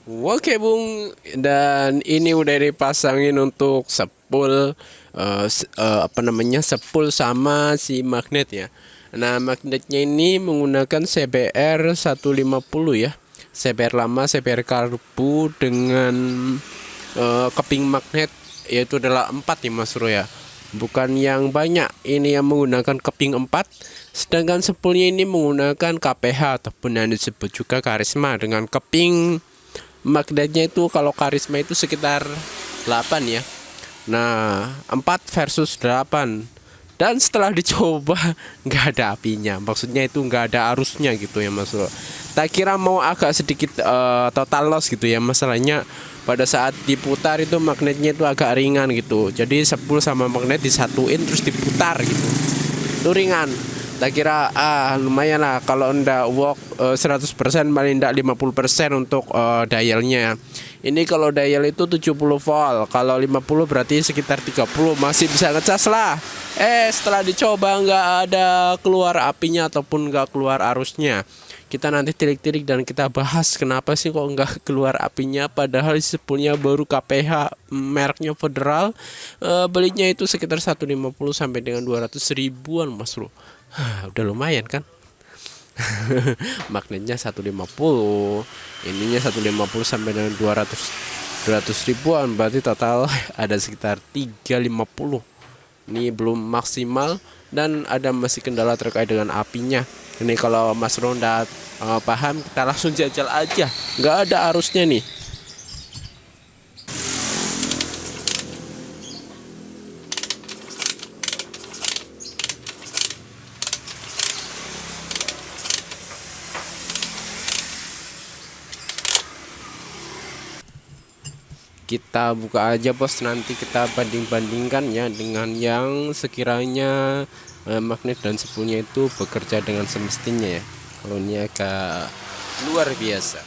Oke Bung, dan ini udah dipasangin untuk sepul apa namanya sepul sama si magnet ya. Nah magnetnya ini menggunakan CBR 150 ya, CBR lama, CBR karbu dengan keping magnet, yaitu adalah 4 ya Mas Bro ya. Bukan yang banyak, ini yang menggunakan keping 4. Sedangkan sepulnya ini menggunakan KPH ataupun yang disebut juga karisma dengan keping magnetnya itu. Kalau karisma itu sekitar 8 ya. Nah 4 versus 8. Dan setelah dicoba nggak ada apinya, maksudnya itu nggak ada arusnya gitu ya Mas Bro. Tak kira mau agak sedikit total loss gitu ya. Masalahnya pada saat diputar itu magnetnya itu agak ringan gitu, jadi sepul sama magnet disatuin terus diputar gitu, itu ringan. Tak kira lumayan lah kalau ndak work 100%, paling ndak 50% untuk dialnya. Ini kalau dial itu 70 volt, kalau 50 berarti sekitar 30, masih bisa ngecas lah. Setelah dicoba nggak ada keluar apinya ataupun nggak keluar arusnya. Kita nanti tilik-tilik dan kita bahas kenapa sih kok nggak keluar apinya, padahal sepulnya baru KPH, mereknya Federal. Belinya itu sekitar 150 sampai dengan 200 ribuan Mas Bro. Udah lumayan kan. Magnetnya 150, ininya 150 sampai dengan 200 ribuan, berarti total ada sekitar 350. Ini belum maksimal dan ada masih kendala terkait dengan apinya. Ini kalau Mas Ronda paham, kita langsung jajal aja, nggak ada arusnya nih. Kita buka aja bos, nanti kita banding-bandingkan ya dengan yang sekiranya magnet dan sepulnya itu bekerja dengan semestinya ya. Kalau ini agak luar biasa.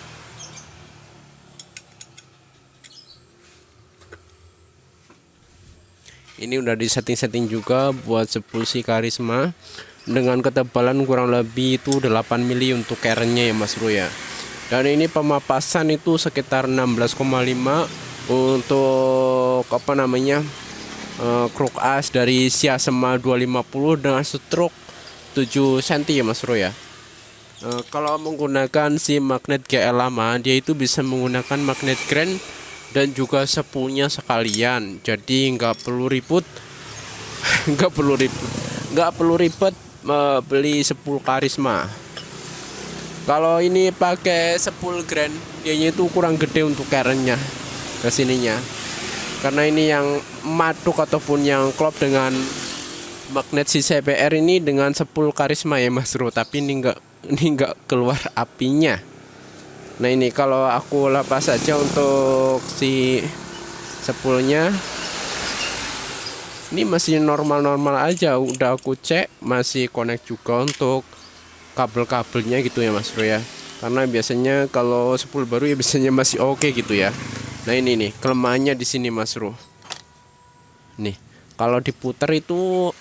Ini udah di setting-setting juga buat sepul si karisma dengan ketebalan kurang lebih itu 8 mili untuk kerennya ya Mas Bro ya. Dan ini pemapasan itu sekitar 16,5 untuk apa namanya kruk as dari Siasema 250 dengan stroke 7 cm ya Mas Bro ya. Kalau menggunakan si magnet GL lama, dia itu bisa menggunakan magnet grand dan juga sepulnya sekalian, jadi nggak perlu ribut. nggak perlu ribut nggak perlu ribet beli sepul karisma. Kalau ini pakai sepul grand, dianya itu kurang gede untuk kerennya kesininya, karena ini yang matuk ataupun yang klop dengan magnet si CBR ini dengan sepul karisma ya Mas Bro, tapi ini enggak keluar apinya. Nah ini kalau aku lepas saja untuk si sepulnya, ini masih normal-normal aja, udah aku cek masih connect juga untuk kabel-kabelnya gitu ya Mas Bro ya, karena biasanya kalau sepul baru ya biasanya masih oke gitu ya. Nah ini nih kelemahannya di sini Mas Bro. Nih kalau diputar itu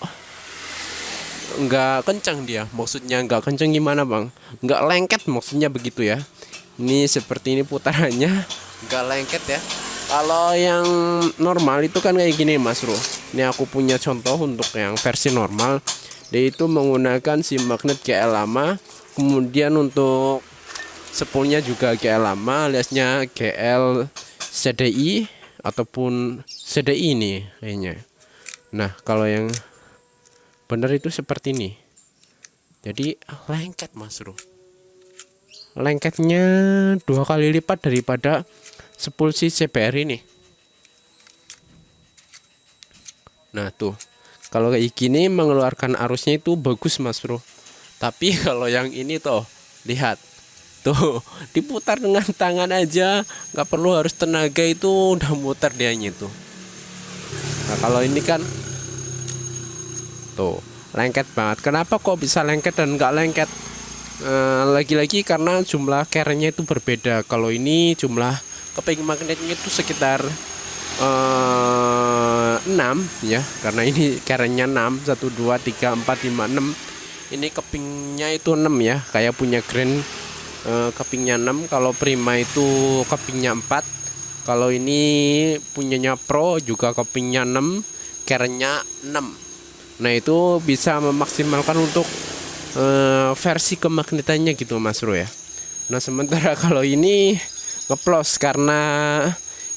nggak kencang dia, maksudnya nggak kencang gimana bang, nggak lengket maksudnya begitu ya. Ini seperti ini putarannya, nggak lengket ya. Kalau yang normal itu kan kayak gini Mas Bro. Ini aku punya contoh untuk yang versi normal, dia itu menggunakan si magnet GL lama, kemudian untuk sepulnya juga GL lama aliasnya GL CDI ataupun CDI ini kayaknya. Nah kalau yang benar itu seperti ini, jadi lengket Mas Bro. Lengketnya 2 kali lipat daripada sepul si CBR ini. Nah tuh, kalau kayak gini mengeluarkan arusnya itu bagus Mas Bro. Tapi kalau yang ini tuh, lihat tuh, diputar dengan tangan aja, nggak perlu harus tenaga, itu udah muter dianya tuh. Nah kalau ini kan tuh lengket banget. Kenapa kok bisa lengket dan nggak lengket? Lagi-lagi karena jumlah kerennya itu berbeda. Kalau ini jumlah keping magnetnya itu sekitar 6 ya, karena ini kerennya 6, 1 2 3 4 5 6. Ini kepingnya itu 6 ya, kayak punya grand kepingnya 6. Kalau Prima itu kepingnya 4. Kalau ini punyanya Pro juga kepingnya 6, kerennya 6. Nah itu bisa memaksimalkan untuk versi kemagnetannya gitu Mas Bro ya. Nah sementara kalau ini ngeplos karena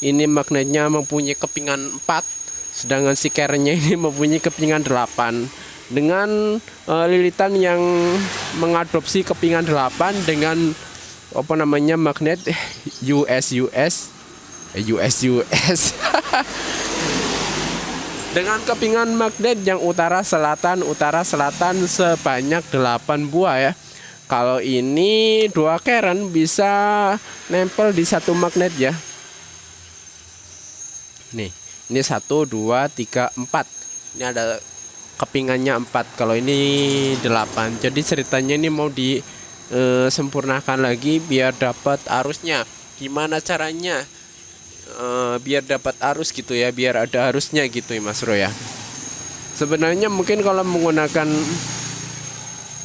ini magnetnya mempunyai kepingan 4, sedangkan si kerennya ini mempunyai kepingan 8. Dengan lilitan yang mengadopsi kepingan 8 dengan apa namanya magnet US dengan kepingan magnet yang utara selatan sebanyak 8 buah ya. Kalau ini 2 keren bisa nempel di satu magnet ya. Nih, ini 1 2 3 4. Ini ada kepingannya 4. Kalau ini 8. Jadi ceritanya ini mau disempurnakan lagi biar dapat arusnya. Gimana caranya? Biar dapat arus gitu ya, biar ada arusnya gitu ya Mas Bro ya. Sebenarnya mungkin kalau menggunakan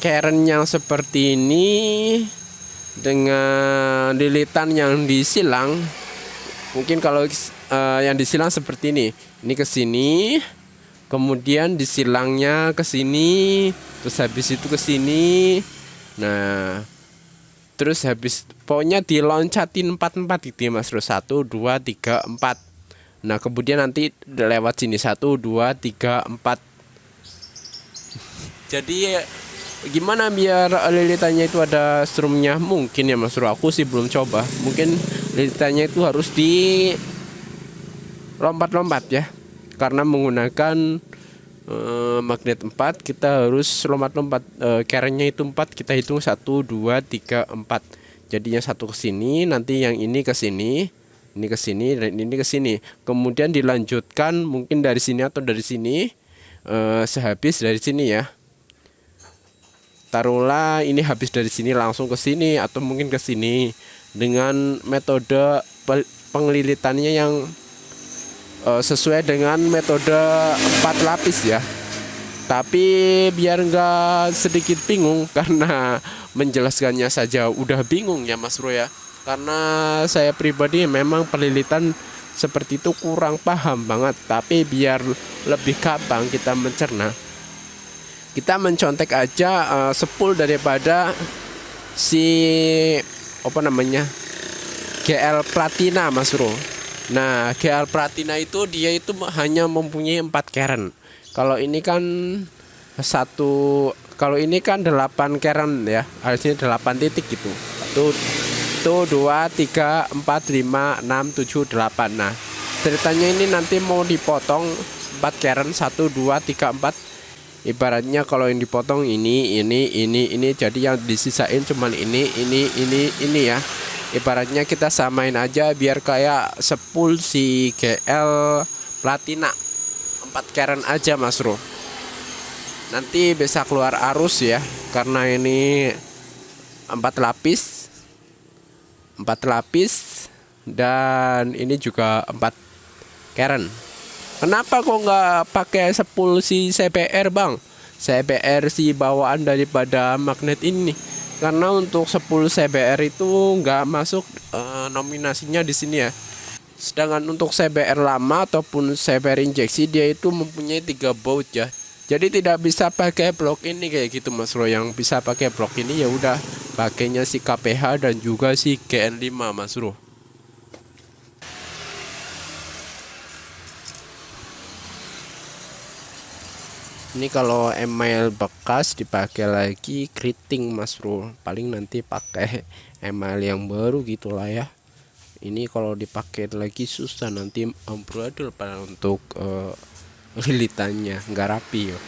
keren yang seperti ini dengan lilitan yang disilang, mungkin kalau yang disilang seperti ini ke sini, kemudian disilangnya ke sini, terus habis itu ke sini. Nah, terus habis pokoknya diloncatin 4 gitu ya Mas Bro. 1 2 3 4. Nah, kemudian nanti lewat sini 1 2 3 4. Jadi gimana biar lilitannya itu ada strumnya? Mungkin ya Mas Bro, aku sih belum coba. Mungkin lilitannya itu harus di lompat-lompat ya. Karena menggunakan magnet 4, kita harus lompat-lompat. Kerennya itu 4, kita hitung 1 2 3 4. Jadinya 1 ke sini, nanti yang ini ke sini, ini ke sini, dan ini ke sini. Kemudian dilanjutkan mungkin dari sini atau dari sini, sehabis dari sini ya. Taruhlah ini habis dari sini langsung ke sini atau mungkin ke sini dengan metode penglilitannya yang sesuai dengan metode 4 lapis ya. Tapi biar enggak sedikit bingung karena menjelaskannya saja udah bingung ya Mas Bro ya. Karena saya pribadi memang pelilitan seperti itu kurang paham banget. Tapi biar lebih gampang kita mencerna, kita mencontek aja sepul daripada si apa namanya GL Platina Mas Bro. Nah, GL Platina itu dia itu hanya mempunyai 4 keren. Kalau ini kan kalau ini kan 8 keren ya. Harusnya 8 titik gitu. 1 2 3 4 5 6 7 8. Nah, ceritanya ini nanti mau dipotong 4 keren 1 2 3 4. Ibaratnya kalau yang dipotong ini jadi yang disisain cuman ini ya. Ibaratnya kita samain aja biar kayak sepul si GL Platina 4 keren aja Mas Bro. Nanti bisa keluar arus ya, karena ini 4 lapis dan ini juga 4 keren. Kenapa kok nggak pakai sepul si CBR Bang? CBR si bawaan daripada magnet ini. Karena untuk sepul CBR itu nggak masuk nominasinya di sini ya. Sedangkan untuk CBR lama ataupun CBR injeksi dia itu mempunyai 3 baut ya. Jadi tidak bisa pakai blok ini kayak gitu Mas Bro. Yang bisa pakai blok ini ya udah pakainya si KPH dan juga si GN5 Mas Bro. Ini kalau email bekas dipakai lagi keriting Mas Bro. Paling nanti pakai email yang baru gitulah ya. Ini kalau dipakai lagi susah, nanti amburadul pada untuk lilitannya nggak rapi ya.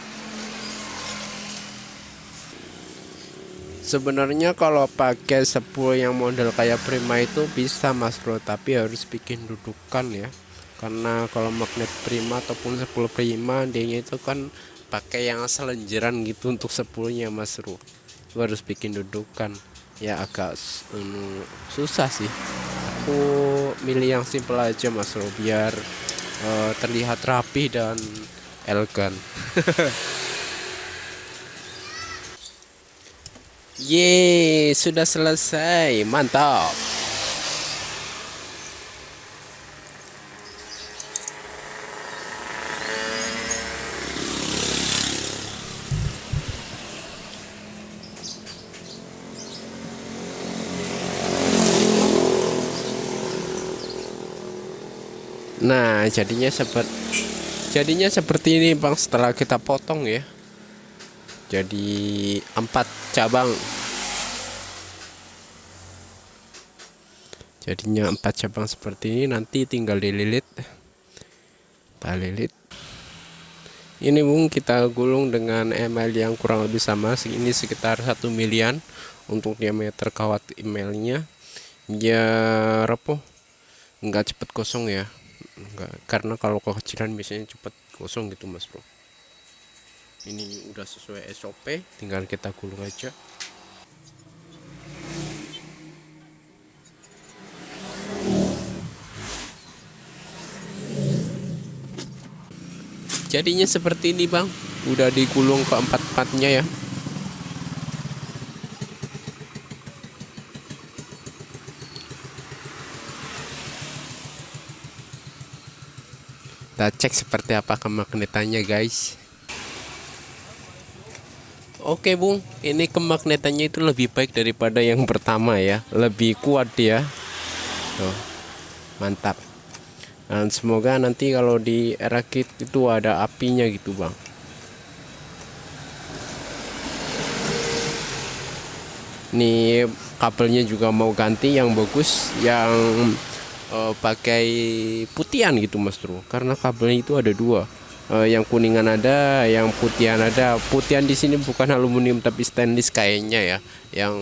Sebenarnya kalau pakai sepul yang model kayak Prima itu bisa Mas Bro, tapi harus bikin dudukan ya. Karena kalau magnet Prima ataupun sepul Prima dia itu kan pakai yang selenjeran gitu untuk sepulnya Mas Bro. Lu harus bikin dudukan ya, agak susah sih. Aku milih yang simple aja Mas Bro biar terlihat rapi dan elegan. Yeay, sudah selesai. Mantap. Nah, jadinya seperti ini, Bang, setelah kita potong ya. Jadi 4 cabang. Jadinya 4 cabang seperti ini, nanti tinggal dililit. Kita lilit. Ini Bung, kita gulung dengan email yang kurang lebih sama. Ini sekitar 1 milian untuk diameter kawat emailnya. Biar apa? Nggak cepet kosong ya. Enggak, karena kalau kekecilan biasanya cepet kosong gitu Mas Bro. Ini udah sesuai SOP, tinggal kita gulung aja. Jadinya seperti ini Bang, udah digulung ke empat-empatnya ya. Kita cek seperti apa kemagnetannya guys. Oke Bung, ini kemagnetannya itu lebih baik daripada yang pertama ya, lebih kuat dia. Tuh, mantap. Dan semoga nanti kalau dirakit itu ada apinya gitu Bang. Ini kabelnya juga mau ganti yang bagus, yang pakai putihan gitu Mas Bro. Karena kabelnya itu ada dua. Yang kuningan ada, yang putihan ada. Putihan di sini bukan aluminium tapi stainless kayaknya ya. Yang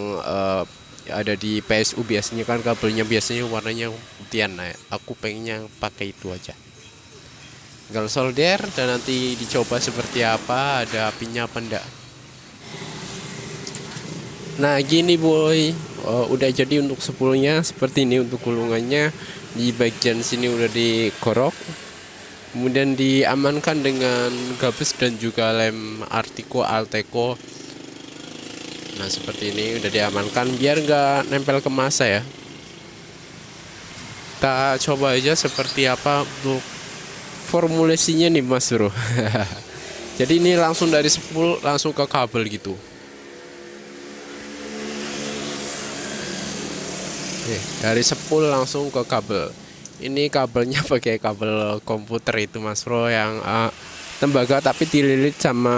ada di PSU biasanya kan kabelnya biasanya warnanya putihan. Nah, aku pengennya pakai itu aja. Tinggal solder dan nanti dicoba seperti apa, ada apinya apa enggak. Nah gini boy, udah jadi untuk sepuluhnya seperti ini untuk gulungannya. Di bagian sini udah dikorok, kemudian diamankan dengan gabus dan juga lem Artico Alteco. Nah seperti ini udah diamankan biar nggak nempel ke massa ya. Kita coba aja seperti apa untuk formulasinya nih Mas Bro. Jadi ini langsung dari spool langsung ke kabel gitu. Dari spool langsung ke kabel. Ini kabelnya pakai kabel komputer itu Mas Bro yang tembaga tapi dililit sama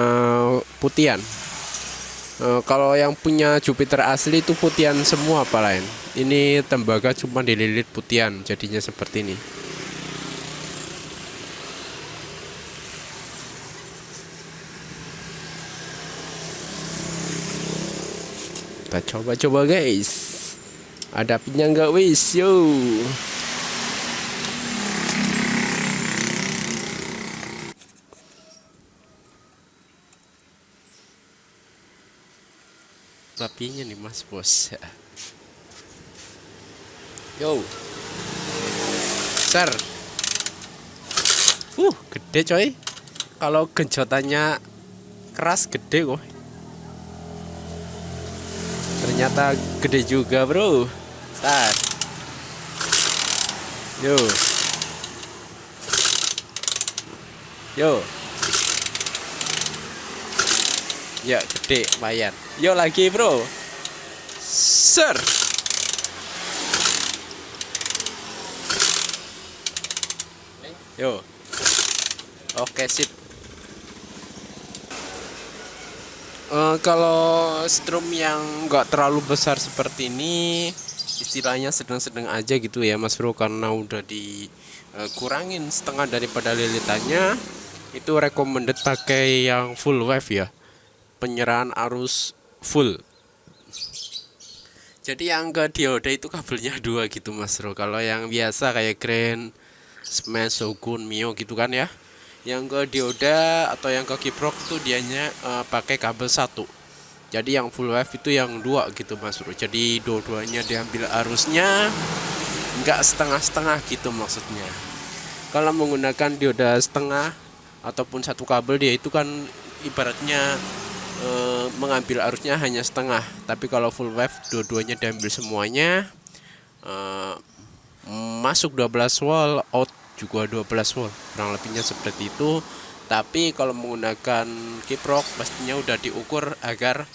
putihan. Kalau yang punya Jupiter asli itu putihan semua apa lain. Ini tembaga cuma dililit putihan, jadinya seperti ini. Kita coba-coba guys. Ada apinya nggak wis yo. Apinya nih Mas Bos. Yo. Ser. Gede coy. Kalau genjotannya keras gede kok. Ternyata gede juga, Bro. Sar. Yo. Yo. Ya, gede, lumayan. Yo lagi, Bro. Ser. Yo. Oke, sip. Kalau strum yang nggak terlalu besar seperti ini, istilahnya sedang-sedang aja gitu ya Mas Bro, karena udah dikurangin setengah daripada lilitannya. Itu recommended pakai yang full wave ya, penyerahan arus full. Jadi yang ke dioda itu kabelnya dua gitu Mas Bro. Kalau yang biasa kayak Grand, Smash, Shogun, Mio gitu kan ya, yang ke dioda atau yang ke kiprok tuh dianya pakai kabel satu. Jadi yang full wave itu yang dua gitu Mas Bro. Jadi dua-duanya diambil arusnya, nggak setengah-setengah gitu maksudnya. Kalau menggunakan dioda setengah ataupun satu kabel, dia itu kan ibaratnya mengambil arusnya hanya setengah, tapi kalau full wave dua-duanya diambil semuanya. eh, Masuk 12 volt, out juga 12 volt, kurang lebihnya seperti itu. Tapi kalau menggunakan kiprok pastinya udah diukur agar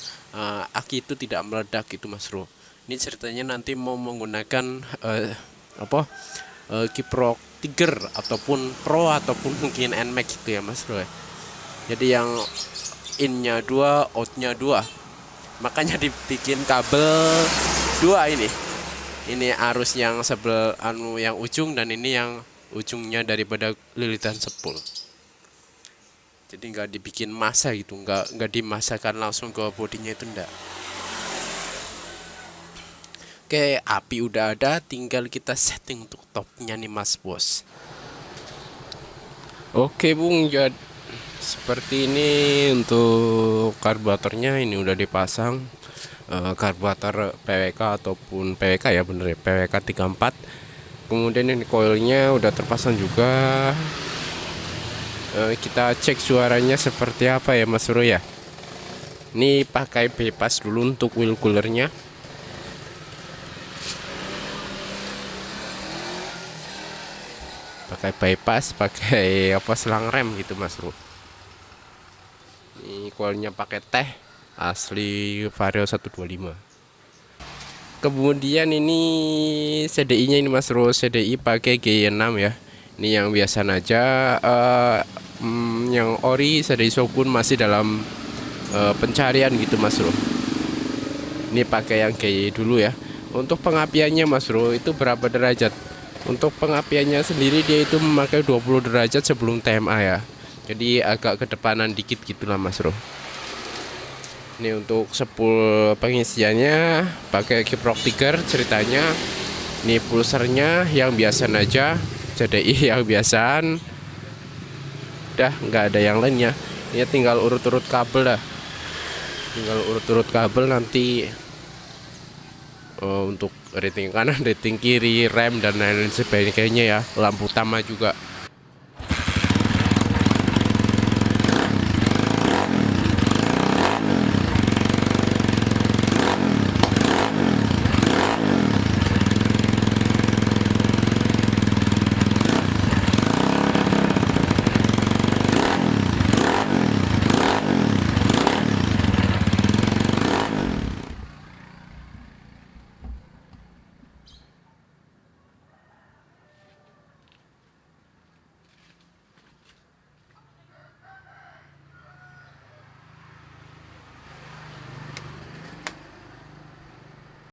aki itu tidak meledak gitu Mas Bro. Ini ceritanya nanti mau menggunakan kiprok Tiger ataupun Pro ataupun mungkin Nmax gitu ya Mas Bro. Jadi yang innya 2, outnya 2, makanya dibikin kabel 2 ini arus yang sebelah yang ujung, dan ini yang ujungnya daripada lilitan sepul. Jadi nggak dibikin masa gitu, nggak dimasakan langsung ke bodinya itu enggak. Oke, api udah ada, tinggal kita setting untuk topnya nih Mas Bos. Oke Bung, jadi seperti ini untuk karburatornya, ini udah dipasang. Karburator PWK ataupun PWK ya, bener ya, PWK 34. Kemudian ini coilnya udah terpasang juga. Kita cek suaranya seperti apa ya Mas Bro ya. Ini pakai bypass dulu untuk wheel coolernya. Pakai bypass, pakai selang rem gitu Mas Bro. Ini coilnya pakai teh asli Vario 125. Kemudian ini CDI nya ini Mas Bro, CDI pakai G6 ya. Ini yang biasa aja. Yang ori CDI Shogun masih dalam pencarian gitu Mas Bro. Ini pakai yang GY dulu ya. Untuk pengapiannya Mas Bro itu berapa derajat? Untuk pengapiannya sendiri dia itu memakai 20 derajat sebelum TMA ya. Jadi agak kedepanan dikit gitulah Mas Bro. Ini untuk sepul pengisiannya pakai kiprok Tiger ceritanya. Ini pulsernya yang biasa aja, CDI yang biasaan. Udah nggak ada yang lainnya. Ini tinggal urut-urut kabel dah. Tinggal urut-urut kabel nanti untuk rating kanan, rating kiri, rem dan lain-lain sebagainya ya. Lampu utama juga.